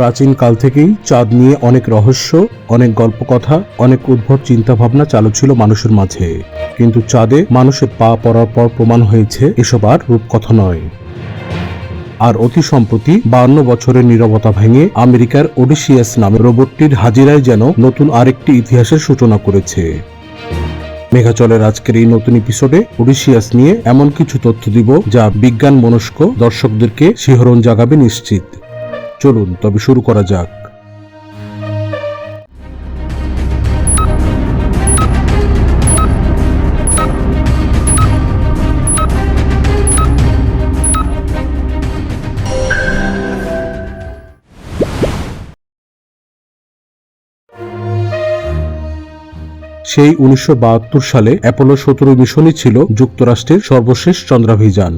প্রাচীন কাল থেকেই চাঁদ নিয়ে অনেক রহস্য, অনেক গল্পকথা, অনেক উদ্ভট চিন্তাভাবনা চালু ছিল মানুষের মাঝে। কিন্তু চাঁদে মানুষের পা পড়ার পর প্রমাণ হয়েছে এসব আর রূপকথা নয়। আর অতি সম্প্রতি 52 বছরের নীরবতা ভেঙে আমেরিকার ওডিসিয়াস নামে রোবটটির হাজিরায় যেন নতুন আরেকটি ইতিহাসের সূচনা করেছে। মেঘাচলের আজকের এই নতুন এপিসোডে ওডিসিয়াস নিয়ে এমন কিছু তথ্য দিব যা বিজ্ঞান মনস্ক দর্শকদেরকে শিহরণ জাগাবে নিশ্চিত। চলুন তবে শুরু করা যাক। সেই 1972 সালে অ্যাপোলো 17 মিশনই ছিল যুক্তরাষ্ট্রের সর্বশেষ চন্দ্রাভিযান।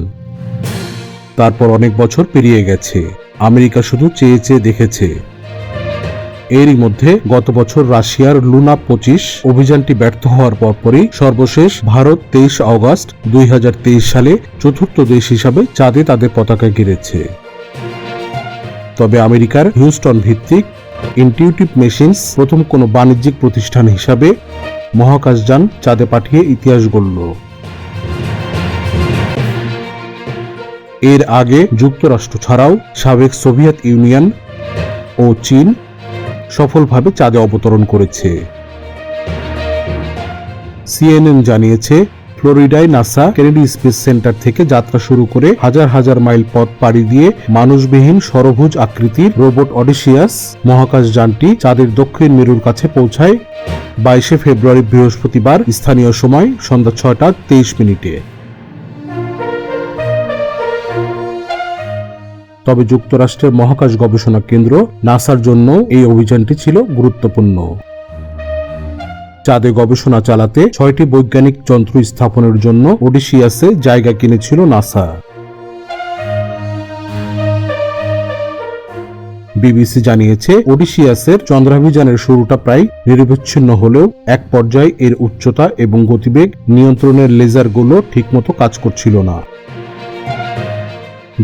তারপর অনেক বছর পেরিয়ে গেছে, আমেরিকা শুধু চেয়ে চেয়ে দেখেছে। এরই মধ্যে গত বছর রাশিয়ার লুনা 25 অভিযানটি ব্যর্থ হওয়ার পরপরই সর্বশেষ ভারত 23 অগস্ট 2023 সালে চতুর্থ দেশ হিসাবে চাঁদে তাদের পতাকা গেড়েছে। তবে আমেরিকার হিউস্টন ভিত্তিক ইনটিউটিভ মেশিনস প্রথম কোনো বাণিজ্যিক প্রতিষ্ঠান হিসাবে মহাকাশযান চাঁদে পাঠিয়ে ইতিহাস গড়ল। এর আগে যুক্তরাষ্ট্র ছাড়াও সাবেক সোভিয়েত ইউনিয়ন ও চীন সফলভাবে চাঁদে অবতরণ করেছে। সিএনএন জানিয়েছে, ফ্লোরিডায় নাসা কেনেডি স্পেস সেন্টার থেকে যাত্রা শুরু করে হাজার হাজার মাইল পথ পাড়ি দিয়ে মানুষবিহীন ষড়ভুজ আকৃতির রোবট অডিসিয়াস মহাকাশযানটি চাঁদের দক্ষিণ মেরুর কাছে পৌঁছায় 22 ফেব্রুয়ারি বৃহস্পতিবার স্থানীয় সময় সন্ধ্যা 6:23। তবে যুক্তরাষ্ট্রের মহাকাশ গবেষণা কেন্দ্র নাসার জন্য এই অভিযানটি ছিল গুরুত্বপূর্ণ। চাঁদে গবেষণা চালাতে 6টি বৈজ্ঞানিক যন্ত্র স্থাপনের জন্য ওডিসিয়াসে জায়গা কিনেছিল নাসা। বিবিসি জানিয়েছে, ওডিসিয়াসের চন্দ্রাভিযানের শুরুটা প্রায় নিরবিচ্ছিন্ন হলেও এক পর্যায়ে এর উচ্চতা এবং গতিবেগ নিয়ন্ত্রণের লেজারগুলো ঠিকমতো কাজ করছিল না,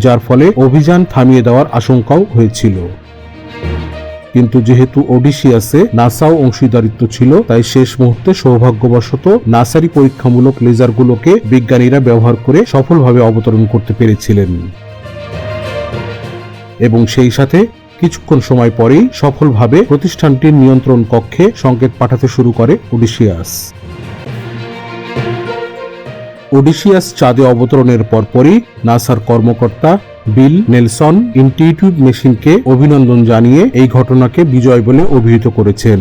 যার ফলে অভিযান থামিয়ে দেওয়ার আশঙ্কাও হয়েছিল। কিন্তু যেহেতু ওডিসিয়াসে নাসাও অংশীদারিত্ব ছিল, তাই শেষ মুহূর্তে সৌভাগ্যবশত নাসারই পরীক্ষামূলক লেজারগুলোকে বিজ্ঞানীরা ব্যবহার করে সফলভাবে অবতরণ করতে পেরেছিলেন। এবং সেই সাথে কিছুক্ষণ সময় পরেই সফলভাবে প্রতিষ্ঠানটির নিয়ন্ত্রণ কক্ষে সংকেত পাঠাতে শুরু করে ওডিসিয়াস। ওডিসিয়াস চাঁদে অবতরণের পরপরই নাসার কর্মকর্তা বিল নেলসন ইনটিউটিভ মেশিনকে অভিনন্দন জানিয়ে এই ঘটনাকে বিজয় বলে অভিহিত করেছেন।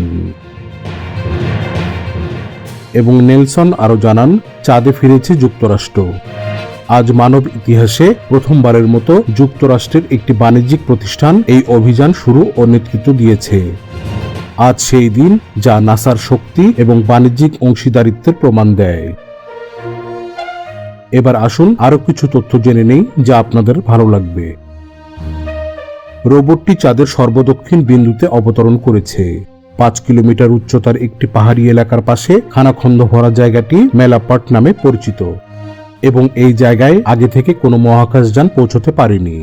এবং নেলসন আরও জানান, চাঁদে ফিরেছে যুক্তরাষ্ট্র। আজ মানব ইতিহাসে প্রথমবারের মতো যুক্তরাষ্ট্রের একটি বাণিজ্যিক প্রতিষ্ঠান এই অভিযান শুরু ও নেতৃত্ব দিয়েছে। আজ সেই দিন যা নাসার শক্তি এবং বাণিজ্যিক অংশীদারিত্বের প্রমাণ দেয়। এবার আসুন আরো কিছু তথ্য জেনে নেই যা আপনাদের ভালো লাগবে। রোবটটি চাঁদের সর্বদক্ষিণ বিন্দুতে অবতরণ করেছে। 5 কিলোমিটার উচ্চতার একটি পাহাড়ি এলাকার পাশে খানাখন্দ ভরা জায়গাটি মেলাপাট নামে পরিচিত এবং এই জায়গায় আগে থেকে কোনো মহাকাশযান পৌঁছতে পারেনি।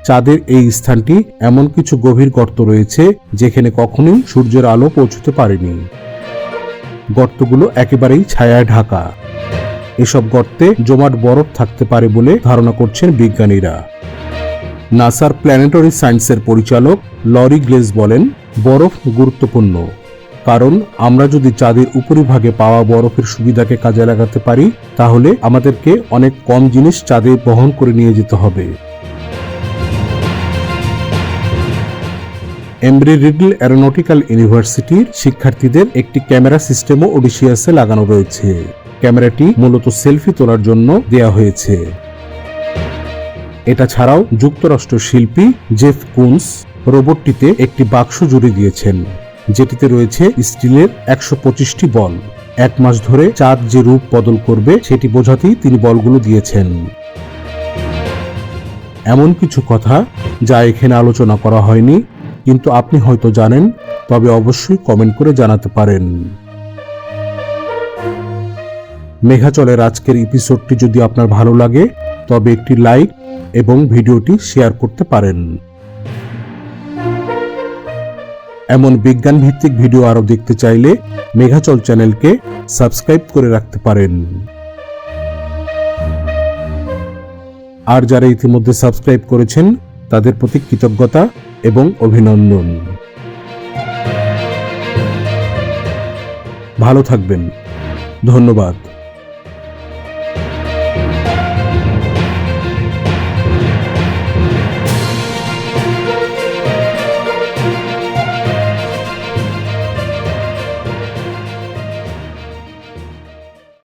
চাঁদের এই স্থানটি এমন কিছু গভীর গর্ত রয়েছে যেখানে কখনোই সূর্যের আলো পৌঁছতে পারেনি। গর্তগুলো একেবারেই ছায়ায় ঢাকা। এসব গর্তে জমাট বরফ থাকতে পারে বলে ধারণা করছেন বিজ্ঞানীরা। নাসার প্ল্যানেটরি সায়েন্সের পরিচালক লরি গ্লেজ বলেন, বরফ গুরুত্বপূর্ণ, কারণ আমরা যদি চাঁদের উপরিভাগে পাওয়া বরফের সুবিধাকে কাজে লাগাতে পারি তাহলে আমাদেরকে অনেক কম জিনিস চাঁদে বহন করে নিয়ে যেতে হবে। এমব্রি-রিডল অ্যারোনটিক্যাল ইউনিভার্সিটির শিক্ষার্থীদের একটি ক্যামেরা সিস্টেমও ওডিসিয়াসে লাগানো রয়েছে। ক্যামেরাটি মূলত সেলফি তোলার জন্য দেয়া হয়েছে। এটা ছাড়াও যুক্তরাষ্ট্র শিল্পী জেফ কুনস রোবটটিতে একটি বাক্স জুড়ে দিয়েছেন, যেটিতে রয়েছে স্টিলের 125টি বল। 1 মাস ধরে চাঁদ যে রূপ বদল করবে সেটি বোঝাতেই তিনি বলগুলো দিয়েছেন। এমন কিছু কথা যা এখানে আলোচনা করা হয়নি, কিন্তু আপনি হয়তো জানেন, তবে অবশ্যই কমেন্ট করে জানাতে পারেন। মেঘাচলের আজকের এপিসোডটি যদি আপনার ভালো লাগে তবে একটি লাইক এবং ভিডিওটি শেয়ার করতে পারেন। এমন বিজ্ঞান ভিত্তিক ভিডিও আরো দেখতে চাইলে মেঘাচল চ্যানেলকে সাবস্ক্রাইব করে রাখতে পারেন। আর যারা ইতিমধ্যে সাবস্ক্রাইব করেছেন তাদের প্রতি কৃতজ্ঞতা এবং অভিনন্দন। ভালো থাকবেন। ধন্যবাদ।